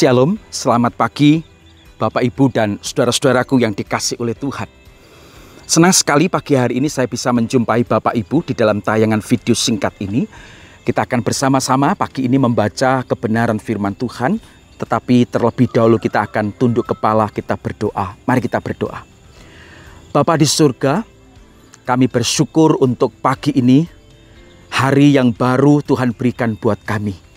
Shalom, selamat pagi Bapak Ibu dan saudara-saudaraku yang dikasih oleh Tuhan. Senang sekali pagi hari ini saya bisa menjumpai Bapak Ibu di dalam tayangan video singkat ini. Kita akan bersama-sama pagi ini membaca kebenaran firman Tuhan. Tetapi terlebih dahulu kita akan tunduk kepala, kita berdoa. Mari kita berdoa. Bapa di surga, kami bersyukur untuk pagi ini, hari yang baru Tuhan berikan buat kami.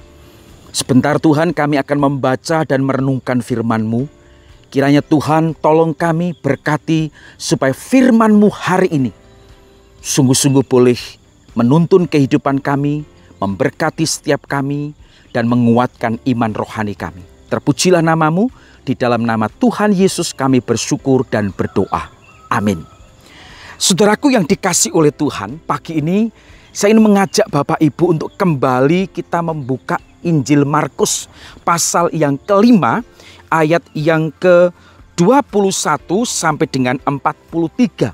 Sebentar Tuhan kami akan membaca dan merenungkan firman-Mu. Kiranya Tuhan tolong kami berkati supaya firman-Mu hari ini sungguh-sungguh boleh menuntun kehidupan kami, memberkati setiap kami, dan menguatkan iman rohani kami. Terpujilah nama-Mu, di dalam nama Tuhan Yesus kami bersyukur dan berdoa. Amin. Saudaraku yang dikasih oleh Tuhan, pagi ini saya ingin mengajak Bapak Ibu untuk kembali kita membuka Injil Markus pasal yang kelima, ayat yang ke-21 sampai dengan 43.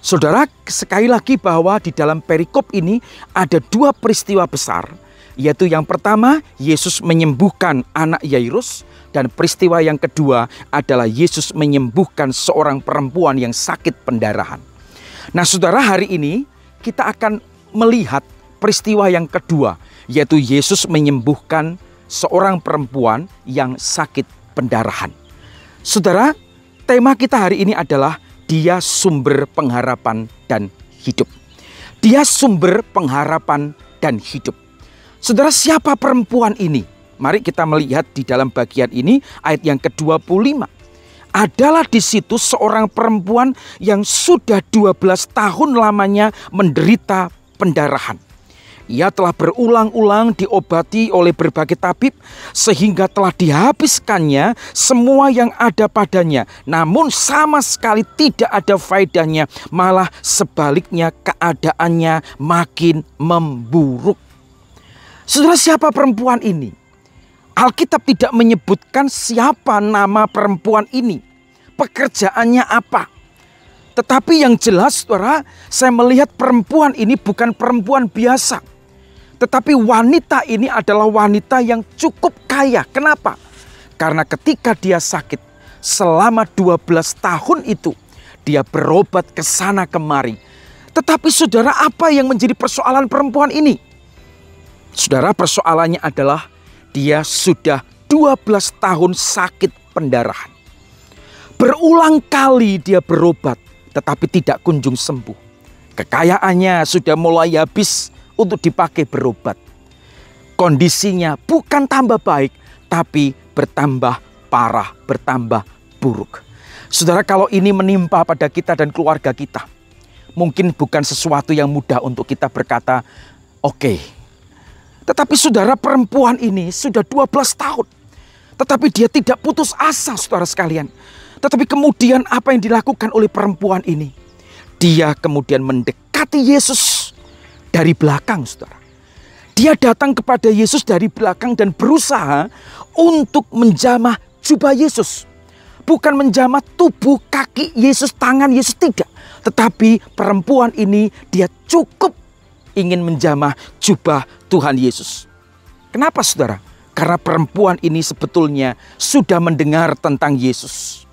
Saudara, sekali lagi bahwa di dalam perikop ini ada dua peristiwa besar, yaitu yang pertama Yesus menyembuhkan anak Yairus, dan peristiwa yang kedua adalah Yesus menyembuhkan seorang perempuan yang sakit pendarahan. Nah saudara, hari ini kita akan melihat peristiwa yang kedua, yaitu Yesus menyembuhkan seorang perempuan yang sakit pendarahan. Saudara, tema kita hari ini adalah Dia sumber pengharapan dan hidup. Dia sumber pengharapan dan hidup. Saudara, siapa perempuan ini? Mari kita melihat di dalam bagian ini ayat yang ke-25. Adalah di situ seorang perempuan yang sudah 12 tahun lamanya menderita pendarahan. Ia telah berulang-ulang diobati oleh berbagai tabib sehingga telah dihabiskannya semua yang ada padanya. Namun sama sekali tidak ada faedahnya, malah sebaliknya keadaannya makin memburuk. Saudara, siapa perempuan ini? Alkitab tidak menyebutkan siapa nama perempuan ini, pekerjaannya apa. Tetapi yang jelas saudara, saya melihat perempuan ini bukan perempuan biasa. Tetapi wanita ini adalah wanita yang cukup kaya. Kenapa? Karena ketika dia sakit selama 12 tahun itu, dia berobat ke sana kemari. Tetapi saudara, apa yang menjadi persoalan perempuan ini? Saudara, persoalannya adalah dia sudah 12 tahun sakit pendarahan. Berulang kali dia berobat, tetapi tidak kunjung sembuh. Kekayaannya sudah mulai habis untuk dipakai berobat. Kondisinya bukan tambah baik, tapi bertambah parah, bertambah buruk. Saudara, kalau ini menimpa pada kita dan keluarga kita, mungkin bukan sesuatu yang mudah untuk kita berkata, oke. Tetapi saudara, perempuan ini sudah 12 tahun. Tetapi dia tidak putus asa, saudara sekalian. Tetapi kemudian apa yang dilakukan oleh perempuan ini? Dia kemudian mendekati Yesus dari belakang, saudara. Dia datang kepada Yesus dari belakang dan berusaha untuk menjamah jubah Yesus. Bukan menjamah tubuh, kaki Yesus, tangan Yesus, tidak. Tetapi perempuan ini dia cukup ingin menjamah jubah Tuhan Yesus. Kenapa saudara? Karena perempuan ini sebetulnya sudah mendengar tentang Yesus.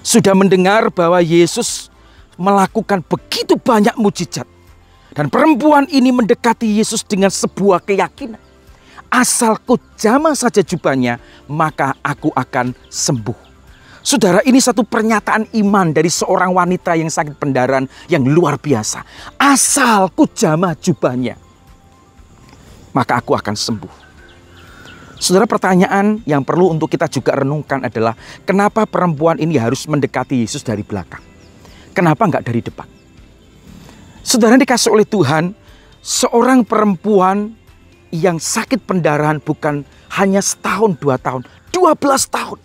Sudah mendengar bahwa Yesus melakukan begitu banyak mujizat. Dan perempuan ini mendekati Yesus dengan sebuah keyakinan. Asalku jamah saja jubahnya, maka aku akan sembuh. Saudara, ini satu pernyataan iman dari seorang wanita yang sakit pendarahan yang luar biasa. Asalku jamah jubahnya, maka aku akan sembuh. Saudara, pertanyaan yang perlu untuk kita juga renungkan adalah, kenapa perempuan ini harus mendekati Yesus dari belakang? Kenapa enggak dari depan? Saudara, dikasih oleh Tuhan, seorang perempuan yang sakit pendarahan bukan hanya setahun, 2 tahun, 12 tahun.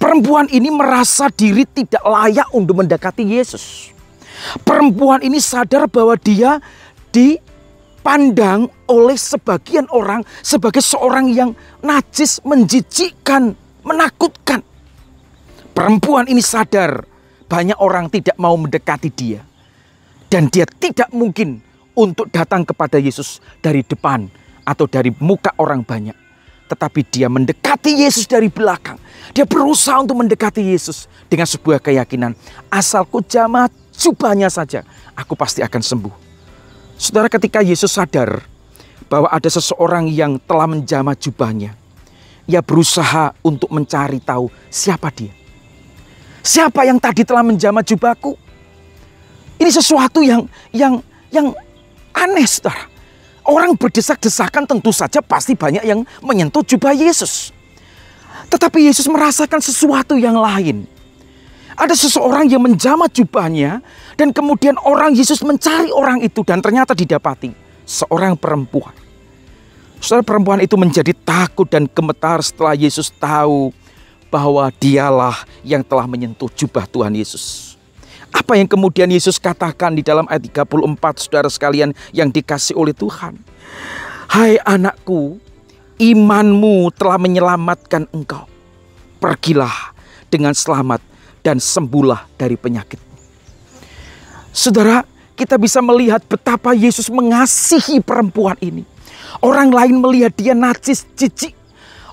Perempuan ini merasa diri tidak layak untuk mendekati Yesus. Perempuan ini sadar bahwa dia dipandang oleh sebagian orang sebagai seorang yang najis, menjijikkan, menakutkan. Perempuan ini sadar banyak orang tidak mau mendekati dia. Dan dia tidak mungkin untuk datang kepada Yesus dari depan atau dari muka orang banyak. tetapi dia mendekati Yesus dari belakang. Dia berusaha untuk mendekati Yesus dengan sebuah keyakinan, asal ku jamah jubahnya saja, aku pasti akan sembuh. Saudara, ketika Yesus sadar bahwa ada seseorang yang telah menjamah jubahnya, ia berusaha untuk mencari tahu siapa dia. Siapa yang tadi telah menjamah jubahku? Ini sesuatu yang aneh, saudara. Orang berdesak-desakan, tentu saja pasti banyak yang menyentuh jubah Yesus. Tetapi Yesus merasakan sesuatu yang lain. Ada seseorang yang menjamah jubahnya, dan kemudian Yesus mencari orang itu, dan ternyata didapati seorang perempuan. Saudara, perempuan itu menjadi takut dan gemetar setelah Yesus tahu bahwa dialah yang telah menyentuh jubah Tuhan Yesus. Apa yang kemudian Yesus katakan di dalam ayat 34, saudara sekalian yang dikasih oleh Tuhan? Hai anakku, imanmu telah menyelamatkan engkau. Pergilah dengan selamat dan sembuhlah dari penyakit. Saudara, kita bisa melihat betapa Yesus mengasihi perempuan ini. Orang lain melihat dia najis, jijik.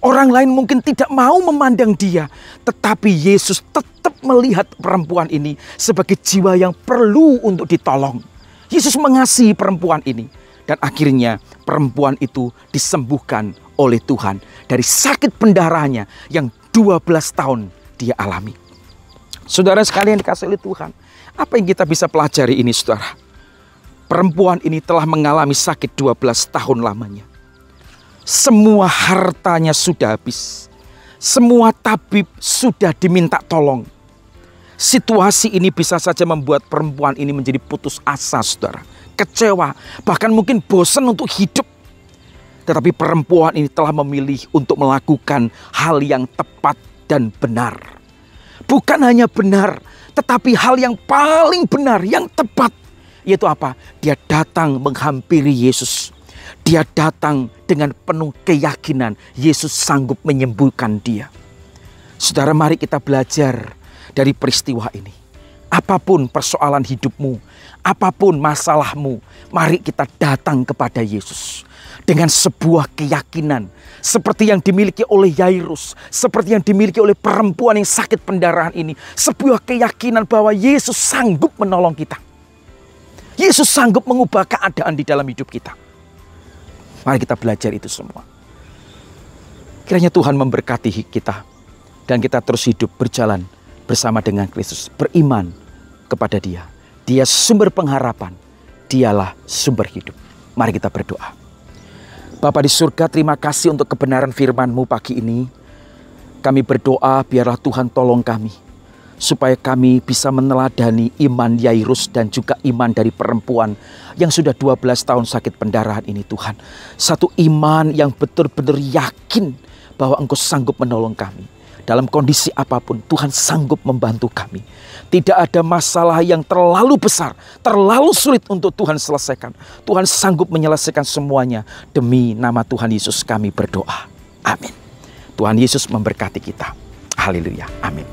Orang lain mungkin tidak mau memandang dia. Tetapi Yesus tetap melihat perempuan ini sebagai jiwa yang perlu untuk ditolong. Yesus mengasihi perempuan ini. Dan akhirnya perempuan itu disembuhkan oleh Tuhan dari sakit pendarahannya yang 12 tahun dia alami. Saudara sekalian dikasih oleh Tuhan, apa yang kita bisa pelajari ini, saudara? Perempuan ini telah mengalami sakit 12 tahun lamanya. Semua hartanya sudah habis. Semua tabib sudah diminta tolong. Situasi ini bisa saja membuat perempuan ini menjadi putus asa, saudara. Kecewa, bahkan mungkin bosan untuk hidup. Tetapi perempuan ini telah memilih untuk melakukan hal yang tepat dan benar. Bukan hanya benar, tetapi hal yang paling benar, yang tepat. Yaitu apa? Dia datang menghampiri Yesus. Dia datang dengan penuh keyakinan Yesus sanggup menyembuhkan dia. Saudara, mari kita belajar dari peristiwa ini. Apapun persoalan hidupmu, apapun masalahmu, mari kita datang kepada Yesus dengan sebuah keyakinan seperti yang dimiliki oleh Yairus, seperti yang dimiliki oleh perempuan yang sakit pendarahan ini. Sebuah keyakinan bahwa Yesus sanggup menolong kita. Yesus sanggup mengubah keadaan di dalam hidup kita. Mari kita belajar itu semua. Kiranya Tuhan memberkati kita dan kita terus hidup berjalan bersama dengan Kristus, beriman kepada Dia. Dia sumber pengharapan, Dialah sumber hidup. Mari kita berdoa. Bapa di surga, terima kasih untuk kebenaran firman-Mu pagi ini. Kami berdoa biarlah Tuhan tolong kami, supaya kami bisa meneladani iman Yairus dan juga iman dari perempuan yang sudah 12 tahun sakit pendarahan ini, Tuhan. Satu iman yang betul-betul yakin bahwa Engkau sanggup menolong kami. Dalam kondisi apapun, Tuhan sanggup membantu kami. Tidak ada masalah yang terlalu besar, terlalu sulit untuk Tuhan selesaikan. Tuhan sanggup menyelesaikan semuanya. Demi nama Tuhan Yesus kami berdoa. Amin. Tuhan Yesus memberkati kita. Haleluya. Amin.